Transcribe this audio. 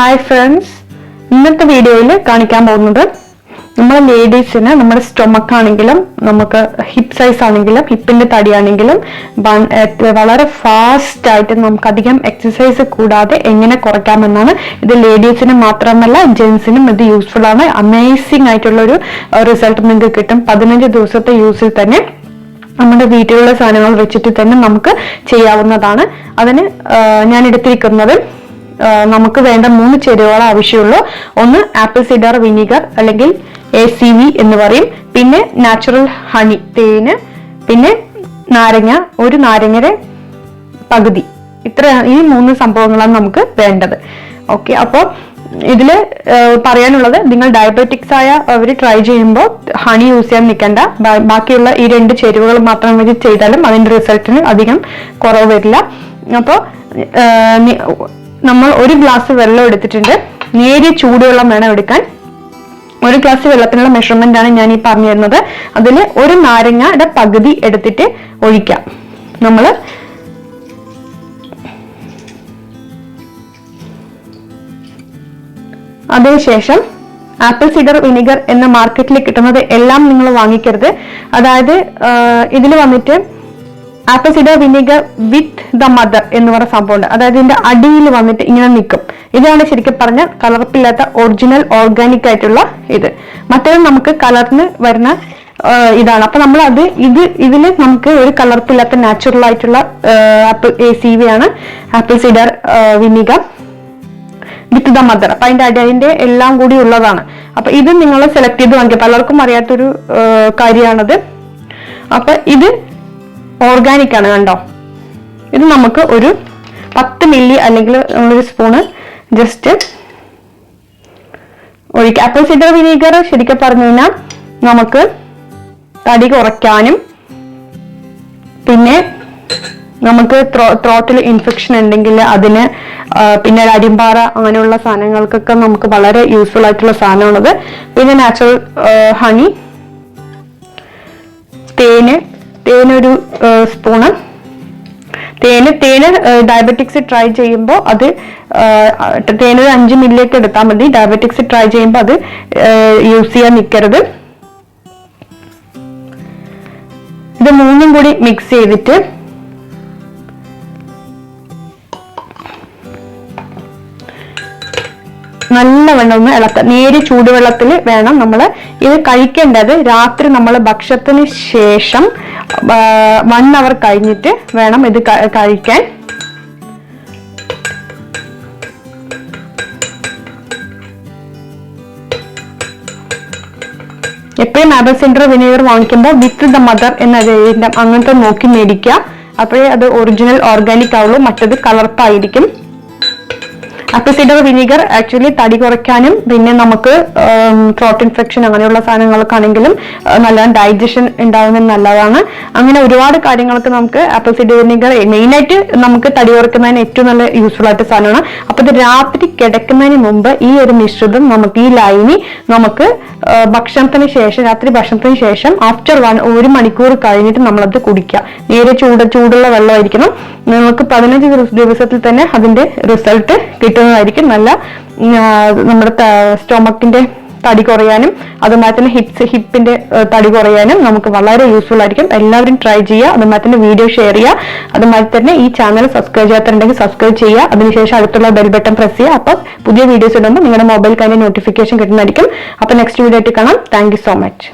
Hi friends, ഇന്നത്തെ വീഡിയോയിൽ കാണിക്കാൻ പോകുന്നത് നമ്മുടെ ലേഡീസിന് നമ്മുടെ സ്റ്റൊമക്ക് ആണെങ്കിലും നമുക്ക് ഹിപ്പ് സൈസ് ആണെങ്കിലും ഹിപ്പിന്റെ തടിയാണെങ്കിലും വളരെ ഫാസ്റ്റ് ആയിട്ട് നമുക്ക് അധികം എക്സസൈസ് കൂടാതെ എങ്ങനെ കുറയ്ക്കാമെന്നാണ്. ഇത് ലേഡീസിന് മാത്രമല്ല ജെന്റ്സിനും ഇത് യൂസ്ഫുൾ ആണ്. അമേസിംഗ് ആയിട്ടുള്ള ഒരു റിസൾട്ട് നിങ്ങൾക്ക് കിട്ടും. 15 ദിവസത്തെ യൂസിൽ തന്നെ നമ്മുടെ വീട്ടിലുള്ള സാധനങ്ങൾ വെച്ചിട്ട് തന്നെ നമുക്ക് ചെയ്യാവുന്നതാണ്. അതിന് ഞാൻ എടുത്തിരിക്കുന്നത് നമുക്ക് വേണ്ട 3 ചേരുവകൾ ആവശ്യമുള്ളൂ. ഒന്ന് ആപ്പിൾ സിഡർ വിനീഗർ അല്ലെങ്കിൽ ACV എന്ന് പറയും, പിന്നെ നാച്ചുറൽ ഹണി തേന്, പിന്നെ നാരങ്ങ, ഒരു നാരങ്ങയുടെ പകുതി. ഈ 3 സംഭവങ്ങളാണ് നമുക്ക് വേണ്ടത്. ഓക്കെ, അപ്പോൾ ഇതില് പറയാനുള്ളത്, നിങ്ങൾ ഡയബറ്റിക്സ് ആയ അവർ ട്രൈ ചെയ്യുമ്പോൾ ഹണി യൂസ് ചെയ്യാൻ നിൽക്കേണ്ട. ബാക്കിയുള്ള ഈ 2 ചേരുവകൾ മാത്രം വെച്ച് ചെയ്താലും അതിന്റെ റിസൾട്ടിന് അധികം കുറവ് വരില്ല. അപ്പോൾ നമ്മൾ 1 ഗ്ലാസ് വെള്ളം എടുത്തിട്ടുണ്ട്. നേരിയ ചൂടുവെള്ളം വേണം എടുക്കാൻ. 1 ഗ്ലാസ് വെള്ളത്തിനുള്ള മെഷർമെന്റ് ആണ് ഞാൻ ഈ പറഞ്ഞു തരുന്നത്. അതിൽ 1 നാരങ്ങയുടെ പകുതി എടുത്തിട്ട് ഒഴിക്കാം. നമ്മള് അതിനുശേഷം ആപ്പിൾ സിഡർ വിനിഗർ എന്ന മാർക്കറ്റിൽ കിട്ടുന്നത് എല്ലാം നിങ്ങൾ വാങ്ങിക്കരുത്. അതായത് ഇതിൽ വന്നിട്ട് apple cider vinegar with the mother എന്ന് പറയുന്ന സംഭവമുണ്ട്. അതായത് ഇതിന്റെ അടിയിൽ വന്നിട്ട് ഇങ്ങനെ നിൽക്കും. ഇതാണ് ശരിക്കും പറഞ്ഞ കലർപ്പില്ലാത്ത ഒറിജിനൽ ഓർഗാനിക് ആയിട്ടുള്ള ഇത്. മറ്റേത് നമുക്ക് കലർന്ന് വരുന്ന ഇതാണ്. അപ്പൊ നമ്മൾ ഇതിൽ നമുക്ക് ഒരു കലർപ്പില്ലാത്ത നാച്ചുറൽ ആയിട്ടുള്ള ACV ആണ് apple cider vinegar with the mother. അപ്പൊ അതിന്റെ എല്ലാം കൂടി ഉള്ളതാണ്. അപ്പൊ ഇത് നിങ്ങൾ സെലക്ട് ചെയ്ത് വാങ്ങിക്കുക. പലർക്കും അറിയാത്തൊരു കാര്യമാണത്. അപ്പൊ ഇത് ഓർഗാനിക് ആണ്, കണ്ടോ. ഇത് നമുക്ക് ഒരു 10 മില്ലി അല്ലെങ്കിൽ നമ്മളൊരു സ്പൂണ് ജസ്റ്റ് ഒഴിക്കുക. ആപ്പിൾ സിഡർ വിനീഗർ ശരിക്കും പറഞ്ഞു കഴിഞ്ഞാൽ നമുക്ക് തടി കുറയ്ക്കാനും പിന്നെ നമുക്ക് ത്രോട്ടിൽ ഇൻഫെക്ഷൻ ഉണ്ടെങ്കിൽ അതിന്, പിന്നെ അരിമ്പാറ അങ്ങനെയുള്ള സാധനങ്ങൾക്കൊക്കെ നമുക്ക് വളരെ യൂസ്ഫുൾ ആയിട്ടുള്ള സാധനമാണത്. പിന്നെ നാച്ചുറൽ ഹണി, തേനൊരു സ്പൂണ്. തേന് ഡയബറ്റിക്സ് ട്രൈ ചെയ്യുമ്പോൾ അത് തേനൊരു 5 മില്ലിയൊക്കെ എടുത്താൽ മതി. ഡയബറ്റിക്സ് ട്രൈ ചെയ്യുമ്പോൾ അത് യൂസ് ചെയ്യാൻ നിൽക്കരുത്. ഇത് 3ഉം കൂടി മിക്സ് ചെയ്തിട്ട് നല്ലവണ്ണം ഒന്ന് ഇളക്കുക. നേരിയ ചൂടുവെള്ളത്തിൽ വേണം നമ്മൾ ഇത് കഴിക്കേണ്ടത്. രാത്രി നമ്മൾ ഭക്ഷണത്തിന് ശേഷം 1 അവർ കഴിഞ്ഞിട്ട് വേണം ഇത് കഴിക്കാൻ. എപ്പോഴും ആപ്പിൾ സിഡർ വിനീഗർ വാങ്ങിക്കുമ്പോൾ വിത്ത് ദ മദർ എന്ന അങ്ങനത്തെ നോക്കി മേടിക്കുക. അപ്പോഴേ അത് ഒറിജിനൽ ഓർഗാനിക് ആവുള്ളൂ. മറ്റത് കളർപ്പായിരിക്കും. ആപ്പിൾ സിഡർ വിനീഗർ ആക്ച്വലി തടി കുറയ്ക്കാനും പിന്നെ നമുക്ക് ത്രോട്ട് ഇൻഫെക്ഷൻ അങ്ങനെയുള്ള സാധനങ്ങൾക്കാണെങ്കിലും നല്ല ഡൈജഷൻ ഉണ്ടാകുന്നത് നല്ലതാണ്. അങ്ങനെ ഒരുപാട് കാര്യങ്ങൾക്ക് നമുക്ക് ആപ്പിൾ സിഡർ വിനീഗർ മെയിനായിട്ട് നമുക്ക് തടി കുറയ്ക്കുന്നതിന് ഏറ്റവും നല്ല യൂസ്ഫുൾ ആയിട്ട് സാധനമാണ്. അപ്പൊ ഇത് രാത്രി കിടക്കുന്നതിന് മുമ്പ് ഈ ഒരു മിശ്രിതം നമുക്ക്, ഈ ലൈനി നമുക്ക് രാത്രി ഭക്ഷണത്തിന് ശേഷം ആഫ്റ്റർ 1 മണിക്കൂർ കഴിഞ്ഞിട്ട് നമ്മളത് കുടിക്കുക. നേരെ ചൂടുള്ള വെള്ളമായിരിക്കണം. നമുക്ക് 15 ദിവസത്തിൽ തന്നെ അതിന്റെ റിസൾട്ട് കിട്ടുന്നതായിരിക്കും. നല്ല നമ്മുടെ സ്റ്റൊമക്കിന്റെ തടി കുറയാനും അതുമായി തന്നെ ഹിപ്പിന്റെ തടി കുറയാനും നമുക്ക് വളരെ യൂസ്ഫുൾ ആയിരിക്കും. എല്ലാവരും ട്രൈ ചെയ്യുക. അതുമായി തന്നെ വീഡിയോ ഷെയർ ചെയ്യുക. അതുമായി തന്നെ ഈ ചാനൽ സബ്സ്ക്രൈബ് ചെയ്യാത്തുണ്ടെങ്കിൽ സബ്സ്ക്രൈബ് ചെയ്യുക. അതിനുശേഷം അടുത്തുള്ള ബെൽ ബട്ടൺ പ്രസ് ചെയ്യുക. അപ്പോൾ പുതിയ വീഡിയോസ് ഇടുമ്പോൾ നിങ്ങളുടെ മൊബൈൽ അതിന്റെ നോട്ടിഫിക്കേഷൻ കിട്ടുന്നതായിരിക്കും. അപ്പോൾ നെക്സ്റ്റ് വീഡിയോ ആയിട്ട് കാണാം. Thank you so much.